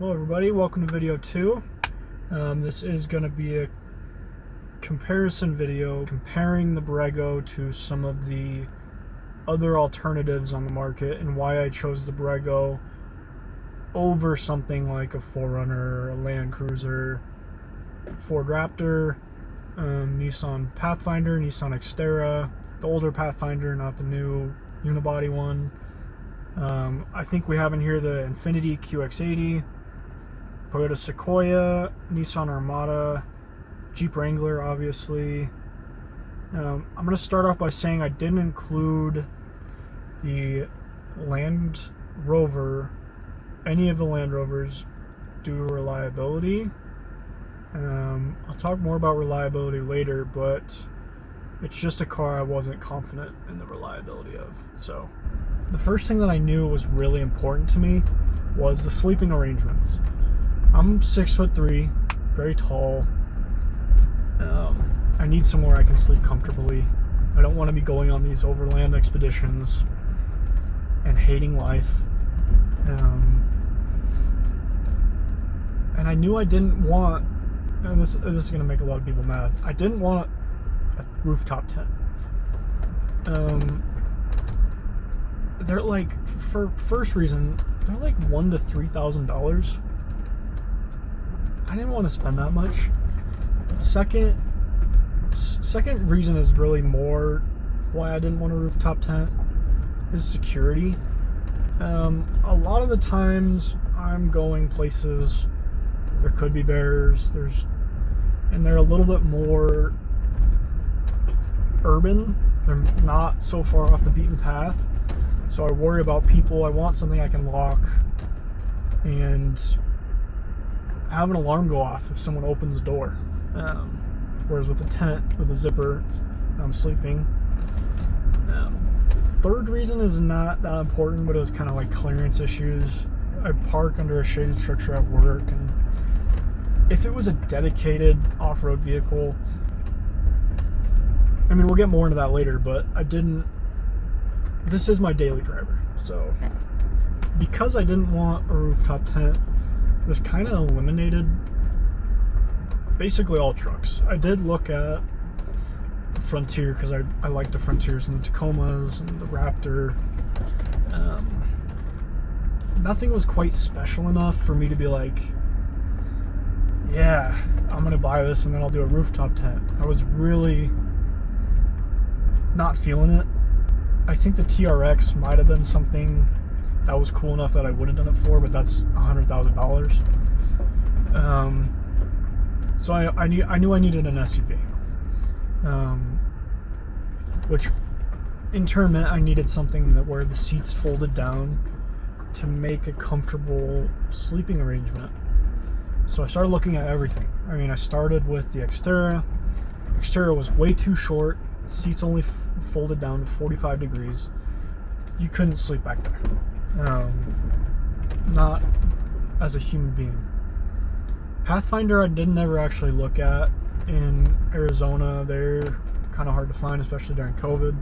Hello everybody, welcome to video 2. This is going to be a comparison video comparing the Borrego to some of the other alternatives on the market and why I chose the Borrego over something like a 4Runner, a Land Cruiser, Ford Raptor, Nissan Pathfinder, Nissan Xterra, the older Pathfinder, not the new unibody one. I think we have in here the Infiniti QX80, Toyota Sequoia, Nissan Armada, Jeep Wrangler, obviously. I'm going to start off by saying I didn't include the Land Rover, any of the Land Rovers, due to reliability. I'll talk more about reliability later, but it's just a car I wasn't confident in the reliability of. So the first thing that I knew was really important to me was the sleeping arrangements. I'm 6'3", very tall. I need somewhere I can sleep comfortably. I don't want to be going on these overland expeditions and hating life. And I knew I didn't want, and this is going to make a lot of people mad, I didn't want a rooftop tent. They're like, for first reason, they're like $1,000 to $3,000. I didn't want to spend that much. Second reason is really more why I didn't want a rooftop tent is security. A lot of the times I'm going places there could be bears, and they're a little bit more urban. They're not so far off the beaten path. So I worry about people. I want something I can lock and have an alarm go off if someone opens the door. Whereas with the tent, with a zipper, I'm sleeping. Third reason is not that important, but it was kind of like clearance issues. I park under a shaded structure at work, and if it was a dedicated off-road vehicle, I mean, we'll get more into that later, but this is my daily driver. So because I didn't want a rooftop tent, this kind of eliminated basically all trucks. I did look at the Frontier because I like the Frontiers and the Tacomas and the Raptor. Nothing was quite special enough for me to be like, yeah, I'm going to buy this and then I'll do a rooftop tent. I was really not feeling it. I think the TRX might have been something that was cool enough that I would have done it for, but that's $100,000. So I knew I needed an SUV, which in turn meant I needed something where the seats folded down to make a comfortable sleeping arrangement. So I started looking at everything. I mean, I started with the Xterra. Xterra was way too short. Seats only folded down to 45 degrees. You couldn't sleep back there. Not as a human being. Pathfinder I didn't ever actually look at in Arizona. They're kind of hard to find, especially during COVID.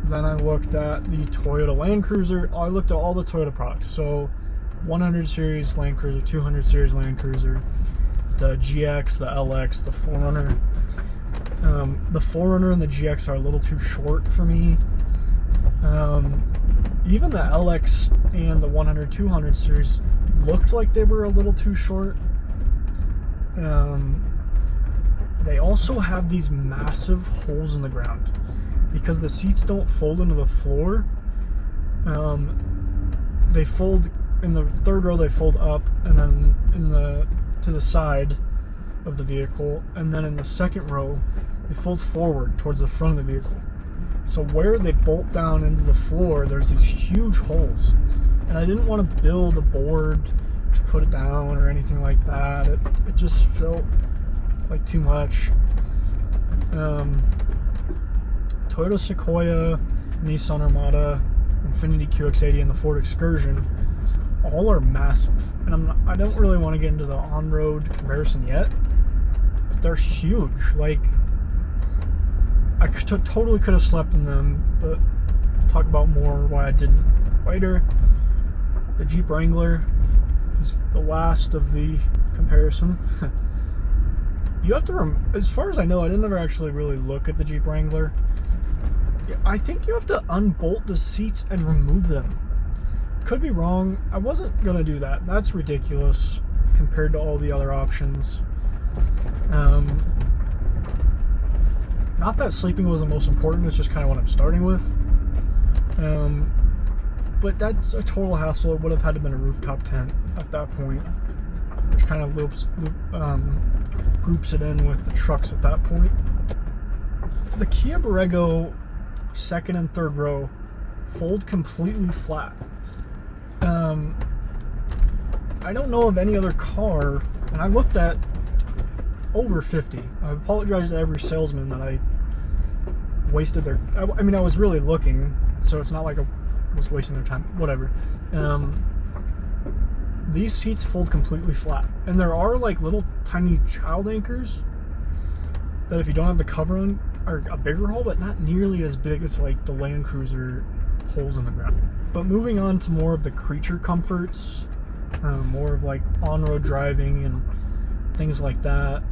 Then I looked at the Toyota Land Cruiser. I looked at all the Toyota products. So 100 series Land Cruiser, 200 series Land Cruiser, the GX, the LX, the 4Runner. The 4Runner and the GX are a little too short for me. Even the LX and the 100, 200 series looked like they were a little too short. They also have these massive holes in the ground because the seats don't fold into the floor. They fold in the third row. They fold up, and then to the side of the vehicle, and then in the second row they fold forward towards the front of the vehicle. So where they bolt down into the floor, there's these huge holes, and I didn't want to build a board to put it down or anything like that. It just felt like too much. Toyota Sequoia, Nissan Armada, Infiniti QX80, and the Ford Excursion all are massive, and I don't really want to get into the on-road comparison yet, but they're huge. Like, I totally could have slept in them, but I'll talk about more why I didn't later. The Jeep Wrangler is the last of the comparison. You have to, as far as I know, I didn't ever actually really look at the Jeep Wrangler. I think you have to unbolt the seats and remove them. Could be wrong. I wasn't gonna do that. That's ridiculous compared to all the other options. Not that sleeping was the most important, it's just kind of what I'm starting with. But that's a total hassle. It would have had to have been a rooftop tent at that point, which kind of groups it in with the trucks at that point. The Kia Borrego second and third row fold completely flat. I don't know of any other car, and I looked at over 50. I apologize to every salesman that I wasted their... I mean, I was really looking, so it's not like I was wasting their time. Whatever. These seats fold completely flat, and there are like little tiny child anchors that if you don't have the cover on are a bigger hole, but not nearly as big as like the Land Cruiser holes in the ground. But moving on to more of the creature comforts, more of like on-road driving and things like that.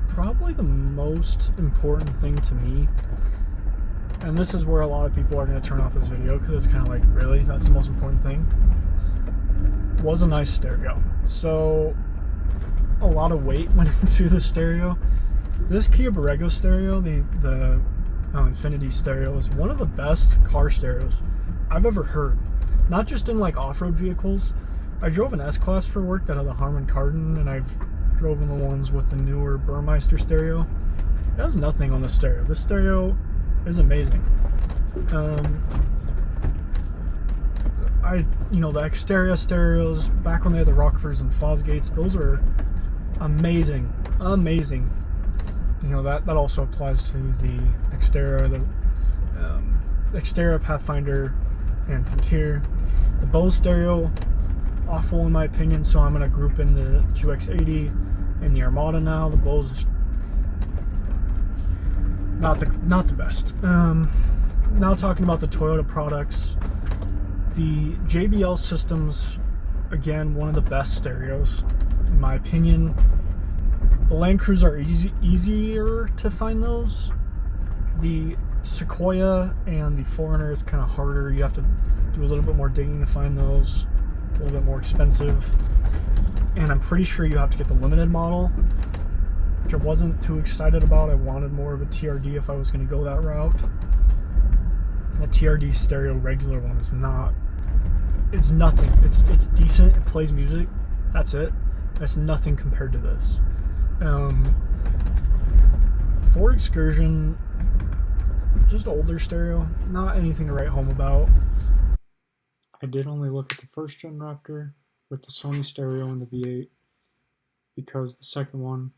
Probably the most important thing to me, and this is where a lot of people are going to turn off this video because it's kind of like, really, that's the most important thing, was a nice stereo. So a lot of weight went into the stereo. This Kia Borrego stereo, the Infiniti stereo, is one of the best car stereos I've ever heard. Not just in like off-road vehicles. I drove an S-Class for work that had a Harman Kardon, and I've driven the ones with the newer Burmeister stereo. It has nothing on the stereo. This stereo is amazing. The Xterra stereos, back when they had the Rockfords and Fosgates, those are amazing. Amazing. That also applies to the Xterra, the Xterra, Pathfinder, and Frontier. The Bose stereo, awful in my opinion, so I'm going to group in the QX80 and the Armada now. The Bose is not the best. Now talking about the Toyota products, the JBL systems, again, one of the best stereos in my opinion. The Land Cruiser are easier to find those. The Sequoia and the Foreigner is kind of harder. You have to do a little bit more digging to find those. A little bit more expensive. And I'm pretty sure you have to get the limited model, which I wasn't too excited about. I wanted more of a TRD if I was going to go that route. The TRD stereo regular one is not. It's nothing. It's decent. It plays music. That's it. That's nothing compared to this. Ford Excursion, just older stereo, not anything to write home about. I did only look at the first gen Raptor with the Sony stereo and the V8 because the second one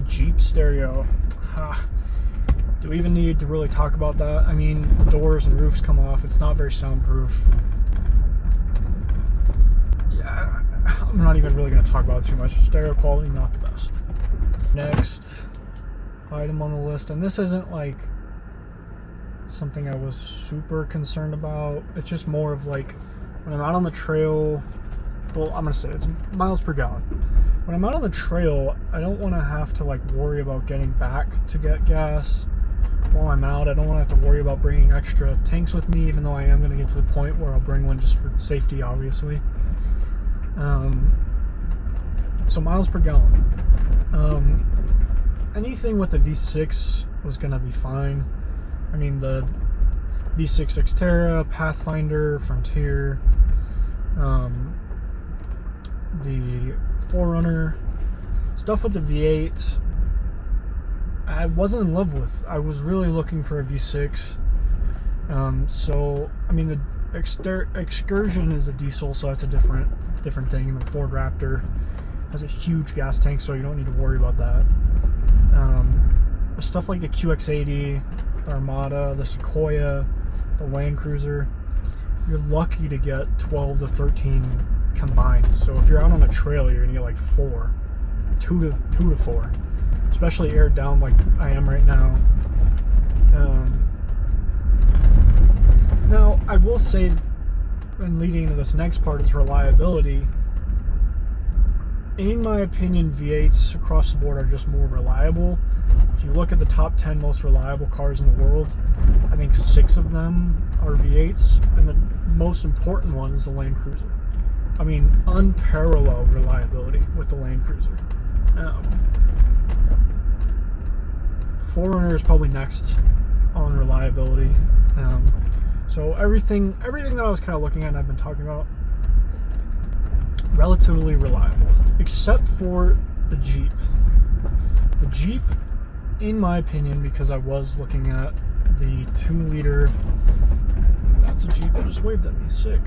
Jeep stereo. Do we even need to really talk about that? I mean, the doors and roofs come off. It's not very soundproof. I'm not even really going to talk about it too much. Stereo quality, not the best. Next item on the list, and this isn't like something I was super concerned about. It's just more of like when I'm out on the trail, well, I'm going to say it's miles per gallon. When I'm out on the trail, I don't want to have to like worry about getting back to get gas while I'm out. I don't want to have to worry about bringing extra tanks with me, even though I am going to get to the point where I'll bring one just for safety, obviously. So miles per gallon. Anything with a V6 was going to be fine. I mean, the V6 Xterra, Pathfinder, Frontier, the Forerunner, stuff with the V8, I wasn't in love with. I was really looking for a V6. So, I mean, the Excursion is a diesel, so that's a different thing. And the Ford Raptor has a huge gas tank, so you don't need to worry about that. Stuff like the QX80, the Armada, the Sequoia, the Land Cruiser, you're lucky to get 12 to 13 combined. So if you're out on a trail, you're gonna get like 4 two to four, especially aired down like I am right now. Now, I will say, and leading into this next part is reliability. In my opinion, V8s across the board are just more reliable. If you look at the top 10 most reliable cars in the world, I think 6 of them are V8s, and the most important one is the Land Cruiser. I mean, unparalleled reliability with the Land Cruiser. 4Runner is probably next on reliability. So everything that I was kind of looking at and I've been talking about, relatively reliable, except for the Jeep. The Jeep, in my opinion, because I was looking at the 2-liter, that's a Jeep that just waved at me, sick.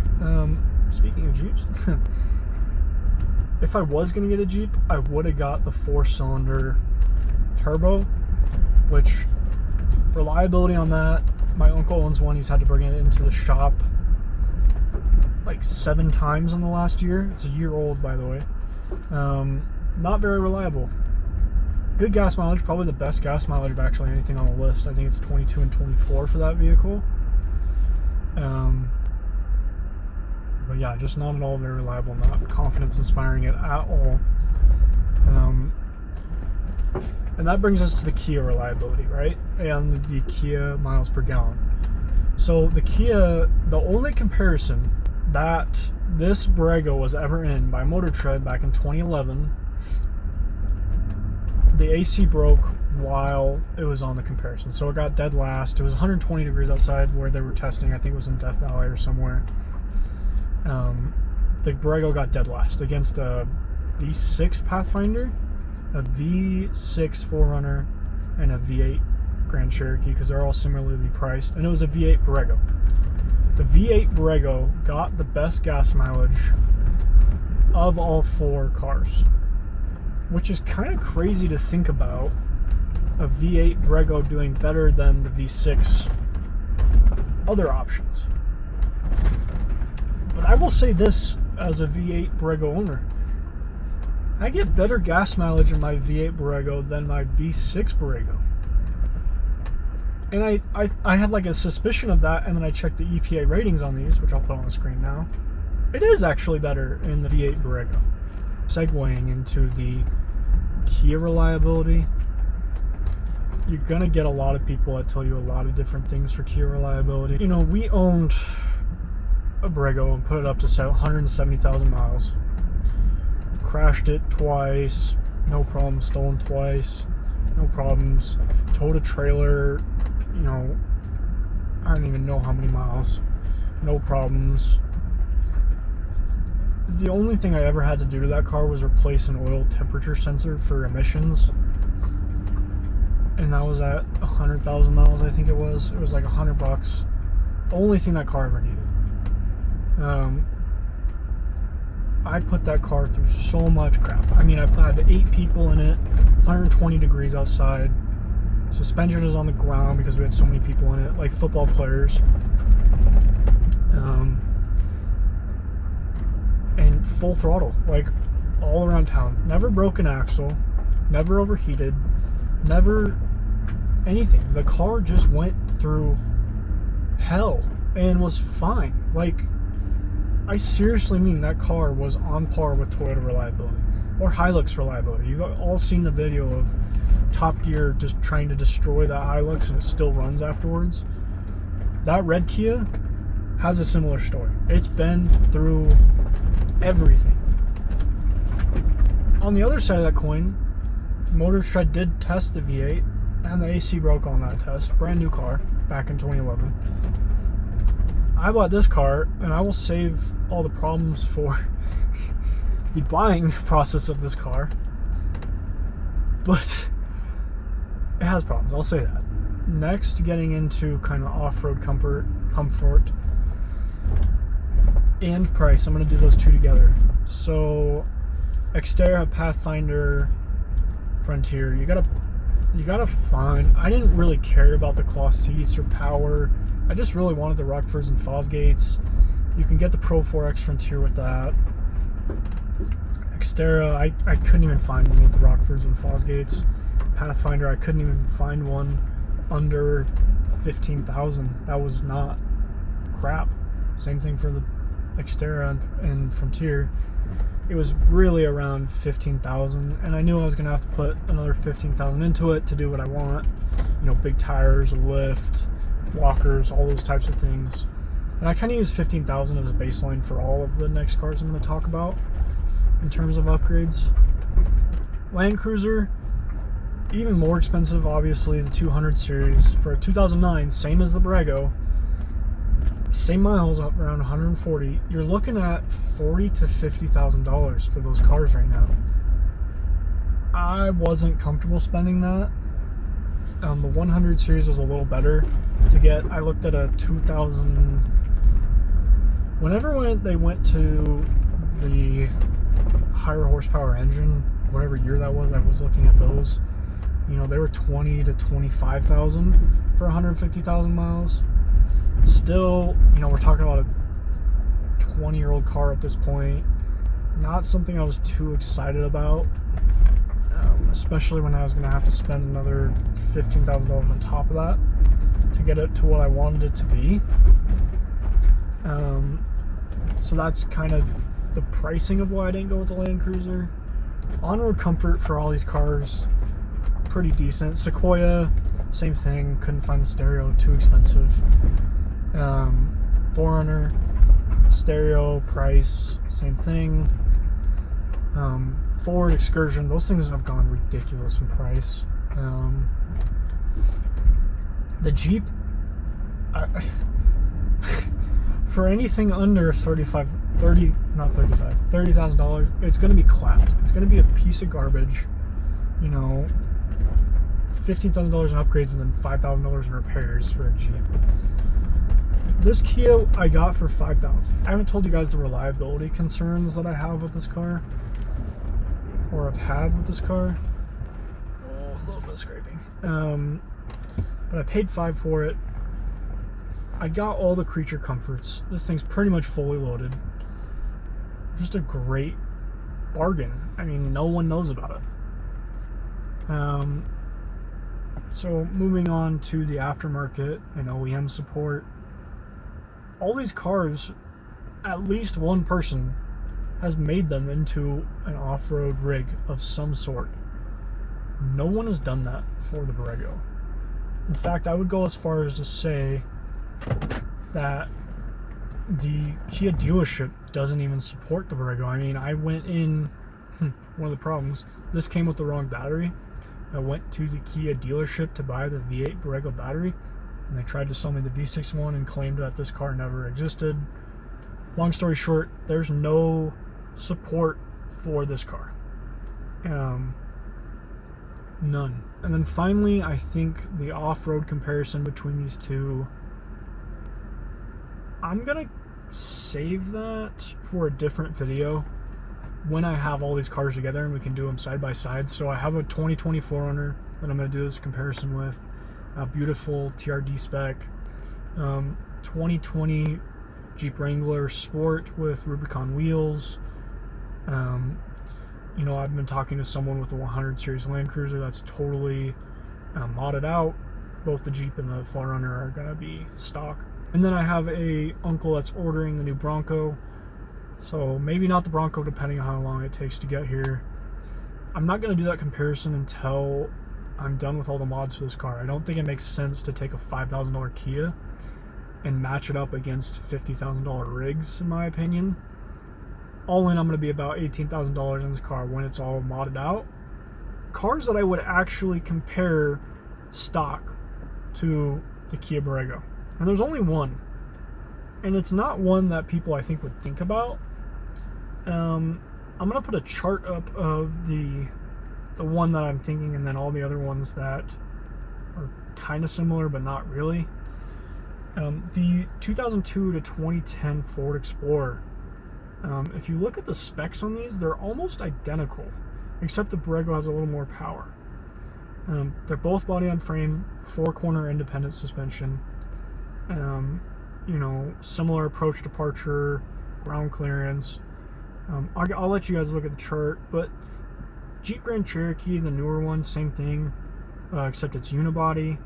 Speaking of Jeeps, if I was going to get a Jeep, I would have got the 4-cylinder turbo, which reliability on that, my uncle owns one. He's had to bring it into the shop like 7 times in the last year. It's a year old, by the way. Not very reliable. Good gas mileage, probably the best gas mileage of actually anything on the list. I think it's 22 and 24 for that vehicle. But yeah, just not at all very reliable, not confidence inspiring it at all. And that brings us to the Kia reliability, right? And the Kia miles per gallon. So the Kia, the only comparison that this Borrego was ever in by Motor Trend back in 2011, the AC broke while it was on the comparison. So it got dead last. It was 120 degrees outside where they were testing. I think it was in Death Valley or somewhere. The Borrego got dead last against a V6 Pathfinder, a V6 4Runner, and a V8 Grand Cherokee, because they're all similarly priced, and it was a V8 Borrego. The V8 Borrego got the best gas mileage of all 4 cars, which is kind of crazy to think about, a V8 Borrego doing better than the V6 other options. But I will say this, as a V8 Borrego owner, I get better gas mileage in my V8 Borrego than my V6 Borrego. And I had like a suspicion of that, and then I checked the EPA ratings on these, which I'll put on the screen now. It is actually better in the V8 Borrego. Segueing into the Kia reliability, you're gonna get a lot of people that tell you a lot of different things for Kia reliability. You know, we owned a Borrego and put it up to 170,000 miles. Crashed it twice, no problem. Stolen twice, no problems. Towed a trailer, you know, I don't even know how many miles, no problems. The only thing I ever had to do to that car was replace an oil temperature sensor for emissions, and that was at 100,000 miles, I think it was. It was like $100. The only thing that car ever needed. I put that car through so much crap. I mean, I had 8 people in it, 120 degrees outside. Suspension was on the ground because we had so many people in it, like football players. And full throttle, like all around town. Never broke an axle, never overheated, never anything. The car just went through hell and was fine. Like, I seriously mean that car was on par with Toyota reliability or Hilux reliability. You've all seen the video of Top Gear just trying to destroy that Hilux and it still runs afterwards. That red Kia has a similar story. It's been through everything. On the other side of that coin, Motor Trend did test the V8 and the AC broke on that test. Brand new car back in 2011. I bought this car, and I will save all the problems for the buying process of this car, but it has problems, I'll say that. Next, getting into kind of off-road comfort and price. I'm going to do those two together. So, Xterra, Pathfinder, Frontier, you gotta find. I didn't really care about the cloth seats or power. I just really wanted the Rockfords and Fosgates. You can get the Pro 4X Frontier with that. Xterra, I couldn't even find one with the Rockfords and Fosgates. Pathfinder, I couldn't even find one under 15,000. That was not crap. Same thing for the Xterra and Frontier. It was really around 15,000, and I knew I was gonna have to put another 15,000 into it to do what I want. You know, big tires, a lift, walkers, all those types of things. And I kind of use 15,000 as a baseline for all of the next cars I'm going to talk about in terms of upgrades. Land Cruiser, even more expensive, obviously, the 200 series. For a 2009, same as the Borrego, same miles, up around 140. You're looking at $40,000 to $50,000 for those cars right now. I wasn't comfortable spending that. The 100 series was a little better to get. I looked at a 2000. Whenever they went to the higher horsepower engine, whatever year that was, I was looking at those. You know, they were 20 to 25,000 for 150,000 miles. Still, you know, we're talking about a 20-year-old car at this point. Not something I was too excited about, especially when I was going to have to spend another $15,000 on top of that to get it to what I wanted it to be. So that's kind of the pricing of why I didn't go with the Land Cruiser. On-road comfort for all these cars, pretty decent. Sequoia, same thing, couldn't find the stereo, too expensive. 4Runner, stereo, price, same thing. Ford Excursion, those things have gone ridiculous in price. The Jeep, for anything under $30,000, it's going to be clapped. It's going to be a piece of garbage. You know, $15,000 in upgrades and then $5,000 in repairs for a Jeep. This Kia I got for $5,000. I haven't told you guys the reliability concerns that I have with this car, or have had with this car. Oh, a little bit of scraping. But I paid $5,000 for it. I got all the creature comforts. This thing's pretty much fully loaded. Just a great bargain. I mean, no one knows about it. So moving on to the aftermarket and OEM support. All these cars, at least one person has made them into an off-road rig of some sort. No one has done that for the Borrego. In fact, I would go as far as to say that the Kia dealership doesn't even support the Borrego. I mean, I went in, one of the problems, this came with the wrong battery. I went to the Kia dealership to buy the V8 Borrego battery, and they tried to sell me the V6 one and claimed that this car never existed. Long story short, there's no support for this car. None. And then finally, I think the off-road comparison between these two, I'm gonna save that for a different video when I have all these cars together and we can do them side by side. So I have a 2020 4Runner that I'm gonna do this comparison with, a beautiful TRD spec, 2020 Jeep Wrangler Sport with Rubicon wheels. You know, I've been talking to someone with a 100 series Land Cruiser that's totally modded out. Both the Jeep and the 4Runner are gonna be stock. And then I have a uncle that's ordering the new Bronco. So maybe not the Bronco, depending on how long it takes to get here. I'm not gonna do that comparison until I'm done with all the mods for this car. I don't think it makes sense to take a $5,000 Kia and match it up against $50,000 rigs, in my opinion. All in, I'm going to be about $18,000 in this car when it's all modded out. Cars that I would actually compare stock to the Kia Borrego. And there's only one. And it's not one that people, I think, would think about. I'm going to put a chart up of the one that I'm thinking, and then all the other ones that are kind of similar but not really. The 2002 to 2010 Ford Explorer. If you look at the specs on these, they're almost identical, except the Borrego has a little more power. They're both body on frame, 4-corner independent suspension. You know, similar approach departure, ground clearance. I'll let you guys look at the chart, but Jeep Grand Cherokee, the newer one, same thing, except it's unibody.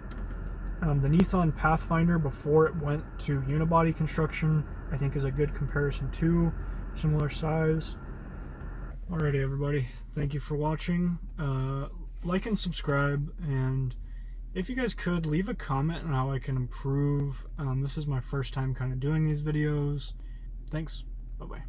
The Nissan Pathfinder, before it went to unibody construction, I think is a good comparison too, similar size. Alrighty everybody, thank you for watching. Like and subscribe, and if you guys could, leave a comment on how I can improve. This is my first time kind of doing these videos. Thanks, bye-bye.